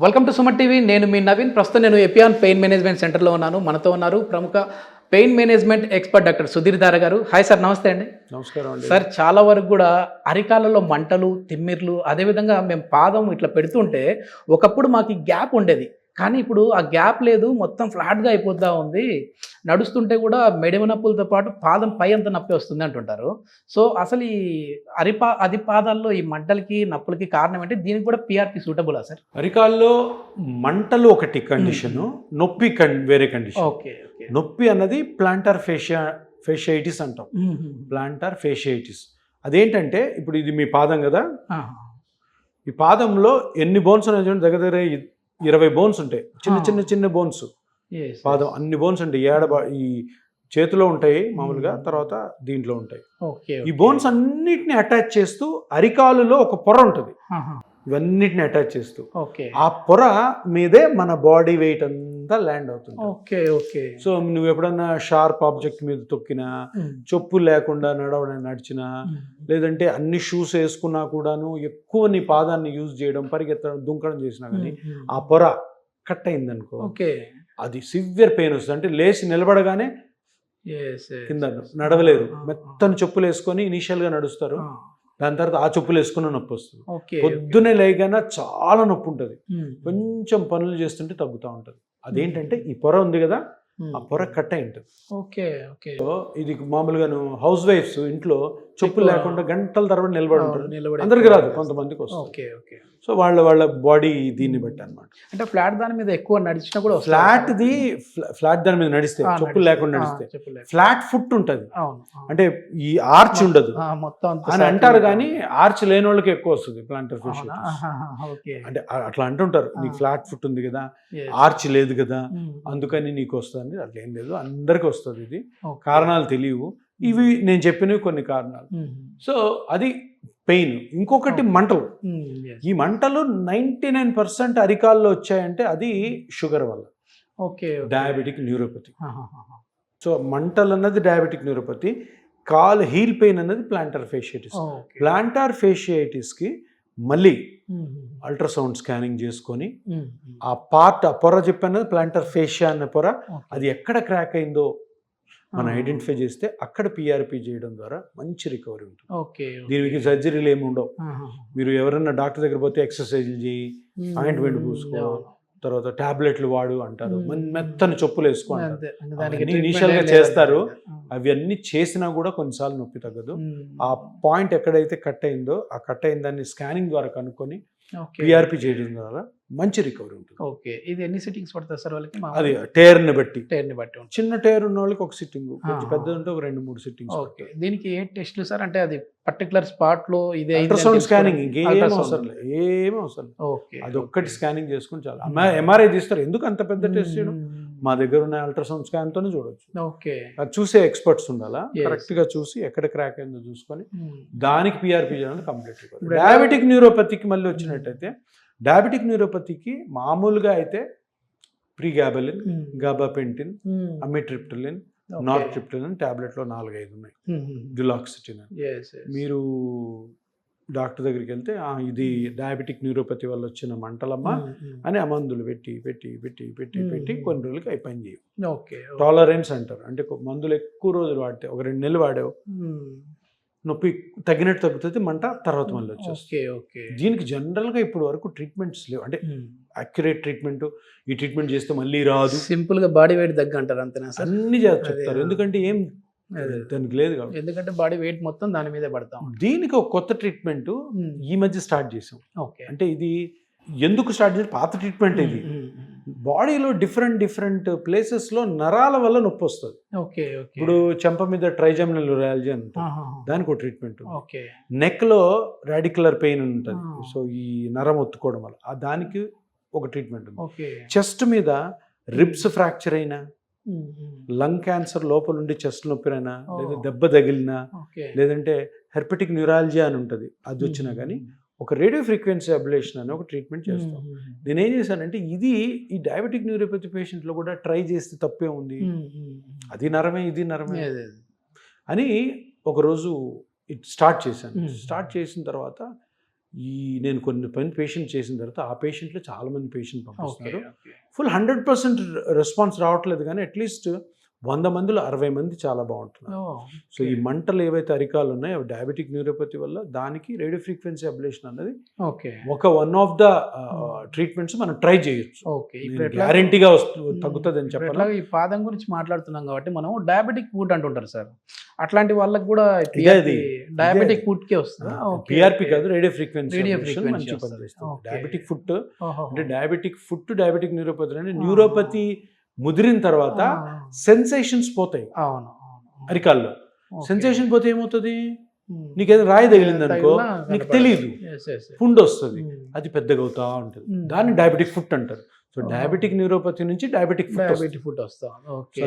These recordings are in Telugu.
Welcome to Suman TV. నేను మీ నవీన్. ప్రస్తుతం నేను ఎపియాన్ పెయిన్ మేనేజ్మెంట్ సెంటర్లో ఉన్నాను. మనతో ఉన్నారు ప్రముఖ pain management expert doctor Sudheer దార గారు. హాయ్ సార్, నమస్తే అండి. నమస్కారం అండి. సార్, చాలా వరకు కూడా అరికాలలో మంటలు, తిమ్మిర్లు, అదేవిధంగా మేము పాదం ఇట్లా పెడుతుంటే ఒకప్పుడు మాకు ఈ గ్యాప్ ఉండేది, కానీ ఇప్పుడు ఆ గ్యాప్ లేదు, మొత్తం ఫ్లాట్గా అయిపోతూ ఉంది. నడుస్తుంటే కూడా మెడమ నొప్పులతో పాటు పాదం పై అంత నొప్పి వస్తుంది అంటుంటారు. సో అసలు ఈ అది పాదాల్లో ఈ మంటలకి నొప్పులకి కారణం ఏంటి? దీనికి కూడా పిఆర్పి సూటబులా సార్? అరికాల్లో మంటలు ఒకటి కండిషన్, నొప్పి వేరే కండిషన్. ఓకే. నొప్పి అన్నది ప్లాంటార్ ఫేషియైటిస్ అంటాం. ప్లాంటార్ ఫేషియైటిస్ అదేంటంటే, ఇప్పుడు ఇది మీ పాదం కదా, ఈ పాదంలో ఎన్ని బోన్స్ ఉన్నాయి చూడండి, దగ్గర దగ్గర 20 బోన్స్ ఉంటాయి. చిన్న బోన్స్. పాదం అన్ని బోన్స్ ఉంటాయి. ఈ చేతిలో ఉంటాయి మామూలుగా, తర్వాత దీంట్లో ఉంటాయి. ఈ బోన్స్ అన్నిటిని అటాచ్ చేస్తూ అరికాలులో ఒక పొర ఉంటుంది, ఇవన్నిటిని అటాచ్ చేస్తూ ఆ పొర మీదే మన బాడీ వెయిట్ అంతా ల్యాండ్ అవుతుంది. సో నువ్వు ఎప్పుడన్నా షార్ప్ ఆబ్జెక్ట్ మీద తొక్కినా, చెప్పులు లేకుండా నడిచినా, లేదంటే అన్ని షూస్ వేసుకున్నా కూడాను ఎక్కువ నీ పాదాన్ని యూజ్ చేయడం, పరిగెత్తడం, దుంకడం చేసినా కానీ ఆ పొర కట్ అయింది అనుకో, అది సివియర్ పెయిన్ వస్తుంది. అంటే లేచి నిలబడగానే కింద నడవలేరు. మెత్తని చెప్పులు వేసుకొని ఇనీషియల్గా నడుస్తారు, దాని తర్వాత ఆ చెప్పులు వేసుకున్న నొప్పి వస్తుంది. పొద్దునే లేకైనా చాలా నొప్పి ఉంటుంది, కొంచెం పనులు చేస్తుంటే తగ్గుతూ ఉంటుంది. అదేంటంటే ఈ పొర ఉంది కదా, ఆ పొర కట్ అయి ఉంటుంది. సో ఇది మామూలుగా హౌస్ వైఫ్స్ ఇంట్లో చెప్పులు లేకుండా గంటల తరబడి నిలబడి ఉంటారు. అందరికి రాదు, కొంతమందికి వస్తుంది. సో వాళ్ళ బాడీ దీన్ని బట్టి అనమాట. అంటే ఫ్లాట్ దాని మీద ఎక్కువ నడిచినా కూడా ఫ్లాట్ దాని మీద నడిస్తే, చెప్పులు లేకుండా నడిస్తే ఫ్లాట్ ఫుట్ ఉంటుంది. అంటే ఈ ఆర్చ్ ఉండదు అని అంటారు, కానీ ఆర్చ్ లేని వాళ్ళకి ఎక్కువ వస్తుంది ప్లాంటర్ ఫేషియైటిస్. అంటే అట్లా అంటుంటారు, నీకు ఫ్లాట్ ఫుట్ ఉంది కదా, ఆర్చ్ లేదు కదా, అందుకని నీకు వస్తుంది. అట్లా ఏం లేదు, అందరికి వస్తుంది. ఇది కారణాలు తెలియవు, ఇవి నేను చెప్పినవి కొన్ని కారణాలు. సో అది పెయిన్. ఇంకొకటి మంటలు. ఈ మంటలు 99% అరికాల్లో వచ్చాయంటే అది షుగర్ వల్ల, డయాబెటిక్ న్యూరోపతి. సో మంటలు అన్నది డయాబెటిక్ న్యూరోపతి, హీల్ పెయిన్ అన్నది ప్లాంటార్ ఫేషియైటిస్. ప్లాంటార్ ఫేషియైటిస్కి మళ్ళీ అల్ట్రాసౌండ్ స్కానింగ్ చేసుకొని ఆ పొర చెప్పాను, ప్లాంటార్ ఫేషియా అనే పొర, అది ఎక్కడ క్రాక్ అయిందో మనం ఐడెంటిఫై చేస్తే అక్కడ పిఆర్పి చేయడం ద్వారా మంచి రికవరీ ఉంటుంది. దీనికి సర్జరీలు ఏమి ఉండవు. మీరు ఎవరైనా డాక్టర్ దగ్గర పోతే ఎక్సర్సైజ్లు చేయి, ఆయింట్మెంట్ పూసుకో, తర్వాత టాబ్లెట్లు వాడు అంటారు, మెత్తని చెప్పులు వేసుకో అంటారు. ఇనీషియల్గా చేస్తారు, అవి అన్నీ చేసినా కూడా కొన్నిసార్లు నొప్పి తగ్గదు. ఆ పాయింట్ ఎక్కడైతే కట్ అయిందో, ఆ కట్ అయిన దాన్ని స్కానింగ్ ద్వారా కనుక్కొని పిఆర్పి చేయడం ద్వారా మంచి రికవరీ ఉంటుంది. ఇది ఎన్ని సిట్టింగ్స్ పడతాయి సార్ వాళ్ళకి? అది టేర్ని బట్టి. చిన్న టేర్ ఉన్న వాళ్ళకి ఒక సిట్టింగ్, కొంచెం పెద్ద ఉంటే ఒక 2-3 సిట్టింగ్స్. దీనికి ఏ టెస్ట్లు సార్? అంటే అది పర్టికులర్ స్పాట్ లో ఇదే అల్ట్రాసౌండ్ స్కానింగ్, ఇంకేం అవసరం లేదు, ఏమీ అవసరం లేదు. అది ఒక్కటి స్కానింగ్ చేసుకుని చాలా. ఎంఆర్ఐ తీస్తారు, ఎందుకు అంత పెద్ద టెస్ట్ చేయడం? మా దగ్గర ఉన్న అల్ట్రాసౌండ్ స్కాన్ తోనే చూడొచ్చు. అది చూసే ఎక్స్పర్ట్స్ ఉండాలా, కరెక్ట్ గా చూసి ఎక్కడ క్రాక్ అయిందో చూసుకొని దానికి పిఆర్పి చేయడం కంప్లీట్. డయాబెటిక్ న్యూరోపతికి మళ్ళీ వచ్చినట్టయితే, డయాబెటిక్ న్యూరోపతికి మామూలుగా అయితే ప్రీగాబలిన్, గాబాపెంటిన్, అమిట్రిప్టిలిన్, నార్ట్రిప్టిలిన్ టాబ్లెట్లో 4-5 ఉన్నాయి. డ్యులాక్సిటిన్. మీరు డాక్టర్ దగ్గరికి వెళ్తే ఇది డయాబెటిక్ న్యూరోపతి వల్ల వచ్చిన మంటలమ్మ అని ఆ మందులు పెట్టి పెట్టి పెట్టి పెట్టి పెట్టి కొన్ని రోజులకి అవి పని చేయవు. టాలరెన్స్ అంటారు, అంటే మందులు ఎక్కువ రోజులు వాడితే, ఒక 2 నెలలు వాడావు, నొప్పి తగ్గినట్టు తగ్గుతుంది, మంట తర్వాత మళ్ళీ వచ్చేస్తుంది. దీనికి జనరల్గా ఇప్పుడు వరకు ట్రీట్మెంట్స్ లేవు, అంటే అక్యురేట్ ట్రీట్మెంట్, ఈ ట్రీట్మెంట్ చేస్తే మళ్ళీ రాదు, సింపుల్ గా బాడీ వెయిట్ తగ్గ అంటారు, అంతేనా సార్? అన్ని చెప్తారు, ఎందుకంటే ఏం దానికి లేదు కాబట్టి, ఎందుకంటే బాడీ వెయిట్ మొత్తం దాని మీదే పడతాం. దీనికి ఒక కొత్త ట్రీట్మెంట్ ఈ మధ్య స్టార్ట్ చేసాం. అంటే ఇది ఎందుకు స్టార్ట్ చేసి, పాత ట్రీట్మెంట్ ఇది. బాడీలో డిఫరెంట్ ప్లేసెస్లో నరాల వల్ల నొప్పి వస్తుంది. ఇప్పుడు చెంప మీద ట్రైజెమినల్ న్యూరాలజీ అని ఉంటుంది, దానికి ఒక ట్రీట్మెంట్ ఉంది. నెక్లో రాడిక్యులర్ పెయిన్ ఉంటుంది, సో ఈ నరం ఒత్తుకోవడం వల్ల దానికి ఒక ట్రీట్మెంట్ ఉంది. చెస్ట్ మీద రిబ్స్ ఫ్రాక్చర్ అయినా, లంగ్ క్యాన్సర్ లోపల ఉండి చెస్ట్ నొప్పిరైనా, లేదా దెబ్బ తగిలినా, లేదంటే హెర్పెటిక్ న్యూరాలజీ అని ఉంటుంది, అది వచ్చినా కానీ ఒక రేడియో ఫ్రీక్వెన్సీ అబ్లేషన్ అని ఒక ట్రీట్మెంట్ చేస్తాం. నేనేం చేశానంటే, ఇది ఈ డయాబెటిక్ న్యూరోపతి పేషెంట్లో కూడా ట్రై చేస్తే తప్పే ఉంది, అది నరమే ఇది నరమే అని ఒకరోజు స్టార్ట్ చేశాను. స్టార్ట్ చేసిన తర్వాత నేను కొన్ని పేషెంట్ చేసిన తర్వాత ఆ పేషెంట్లో చాలా మంది పేషెంట్ ఓకే పంపిస్తున్నారు. ఓకే ఫుల్ 100% రెస్పాన్స్ రావట్లేదు, కానీ అట్లీస్ట్ 100 మందిలో 60 మంది చాలా బాగుంటున్నారు. సో ఈ మంటలు ఏవైతే అరికాలు ఉన్నాయో అవి డయాబెటిక్ న్యూరోపతి వల్ల, దానికి రేడియో ఫ్రీక్వెన్సీ అబ్లేషన్ అన్నది okay one of the treatments మనం ట్రై చేయొచ్చు. ఓకే ఇప్పుడు గ్యారంటీగా తగ్గుతుంది అని చెప్పాలి. ఎట్లా ఈ పాదం గురించి మాట్లాడుతున్నాం కాబట్టి మనం డయాబెటిక్ ఫుడ్ అంటుంటారు సార్, అట్లాంటి వాళ్ళకి కూడా డయాబెటిక్ ఫుడ్ కే వస్తుందా? పిఆర్పి కాదు, రేడియో ఫ్రీక్వెన్సీ రేడియో మంచి ఫ్రీక్వెన్సీ పనిచేస్తుంది. ఓకే. డయాబెటిక్ ఫుడ్ అంటే డయాబెటిక్ న్యూరోపతి అంటే న్యూరోపతి ముదిరిన తర్వాత సెన్సేషన్స్ పోతాయి అవును అరికాల్లో. సెన్సేషన్ పోతే ఏమవుతుంది, నీకేదో రాయి తగిలింది అనుకో, నీకు తెలియదు, పుండు వస్తుంది, అది పెద్దగా అవుతా ఉంటుంది. దాన్ని డయాబెటిక్ ఫుట్ అంటారు. సో డయాబెటిక్ న్యూరోపతి నుంచి డయాబెటిక్ ఫుడ్ వస్తాం.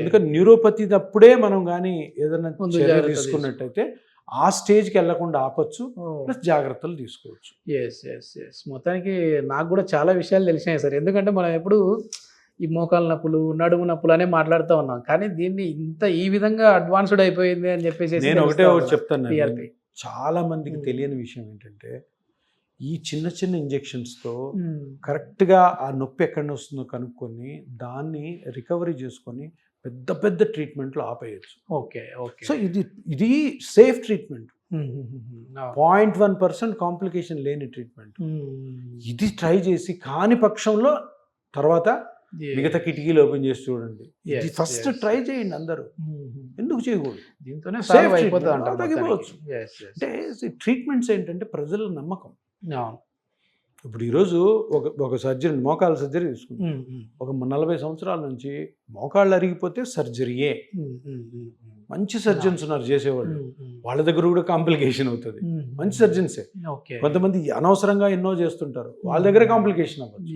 అందుకని న్యూరోపతి అప్పుడే మనం కానీ ఏదైనా చర్య తీసుకున్నట్టయితే ఆ స్టేజ్కి వెళ్లకుండా ఆపచ్చు, ప్లస్ జాగ్రత్తలు తీసుకోవచ్చు. మొత్తానికి నాకు కూడా చాలా విషయాలు తెలిసినాయి సార్. ఎందుకంటే మనం ఎప్పుడు ఈ మోకాలు నొప్పులు, నడుము నొప్పులు అనే మాట్లాడుతూ ఉన్నాం, కానీ దీన్ని ఈ విధంగా అడ్వాన్స్డ్ అయిపోయింది అని చెప్పేసి నేను ఒకటే చెప్తాను, చాలా మందికి తెలియని విషయం ఏంటంటే ఈ చిన్న చిన్న ఇంజెక్షన్స్తో కరెక్ట్గా ఆ నొప్పి ఎక్కడ వస్తుందో కనుక్కొని దాన్ని రికవరీ చేసుకొని పెద్ద పెద్ద ట్రీట్మెంట్లు ఆపేయచ్చు. Okay okay. సో ఇది సేఫ్ ట్రీట్మెంట్, 0.1% కాంప్లికేషన్ లేని ట్రీట్మెంట్. ఇది ట్రై చేసి కాని పక్షంలో తర్వాత మిగతా కిటికీలు ఓపెన్ చేసి చూడండి. ఇది ఫస్ట్ ట్రై చేయండి అందరూ, ఎందుకు చేయకూడదు? దీంతోనే తగ్గిపోవచ్చు. అంటే ట్రీట్మెంట్స్ ఏంటంటే ప్రజల నమ్మకం. ఇప్పుడు ఈరోజు ఒక సర్జరీ, మోకాళ్ళ సర్జరీ తీసుకుంటాం, ఒక 40 సంవత్సరాల నుంచి మోకాళ్ళు అరిగిపోతే సర్జరీయే. మంచి సర్జన్స్ ఉన్నారు చేసేవాళ్ళు, వాళ్ళ దగ్గర కూడా కాంప్లికేషన్ అవుతుంది. మంచి సర్జన్సే. కొంతమంది అనవసరంగా ఎన్నో చేస్తుంటారు, వాళ్ళ దగ్గర కాంప్లికేషన్ అవ్వచ్చు.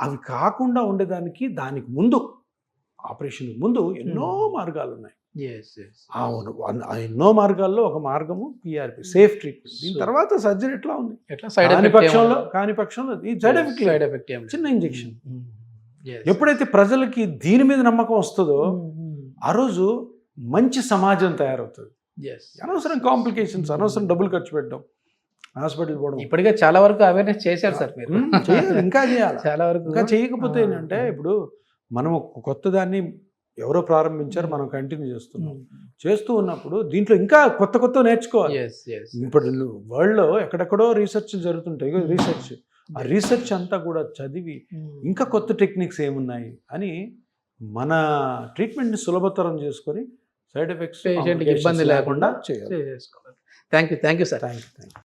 అవి కాకుండా ఉండేదానికి దానికి ముందు, ఆపరేషన్ ముందు ఎన్నో మార్గాలు ఉన్నాయి. ఎన్నో మార్గాల్లో ఒక మార్గము పిఆర్పి, సేఫ్ ట్రీట్మెంట్. దీని తర్వాత సర్జరీ ఎట్లా ఉంది, కాని పక్షంలో ఈ సైడ్ ఎఫెక్ట్ చిన్న ఇంజెక్షన్. ఎప్పుడైతే ప్రజలకి దీని మీద నమ్మకం వస్తుందో ఆ రోజు మంచి సమాజం తయారవుతుంది. అనవసరం కాంప్లికేషన్స్, అనవసరం డబ్బులు ఖర్చు పెట్టడం, హాస్పిటల్ పోవడం. ఇప్పటికే చాలా వరకు అవేర్నెస్ చేశారు సార్ మీరు. ఇంకా చేయాలి, చాలా వరకు. ఇంకా చేయకపోతే ఏంటంటే ఇప్పుడు మనం కొత్త దాన్ని ఎవరో ప్రారంభించారు, మనం కంటిన్యూ చేస్తూ ఉన్నప్పుడు దీంట్లో ఇంకా కొత్త నేర్చుకోవాలి. ఇప్పుడు వరల్డ్లో ఎక్కడెక్కడో రీసెర్చ్ జరుగుతుంటాయి. ఆ రీసెర్చ్ అంతా కూడా చదివి ఇంకా కొత్త టెక్నిక్స్ ఏమున్నాయి అని మన ట్రీట్మెంట్ని సులభతరం చేసుకొని సైడ్ ఎఫెక్ట్స్ పేషెంట్కి ఇబ్బంది లేకుండా చేసుకోవాలి. Thank you sir. Thank you.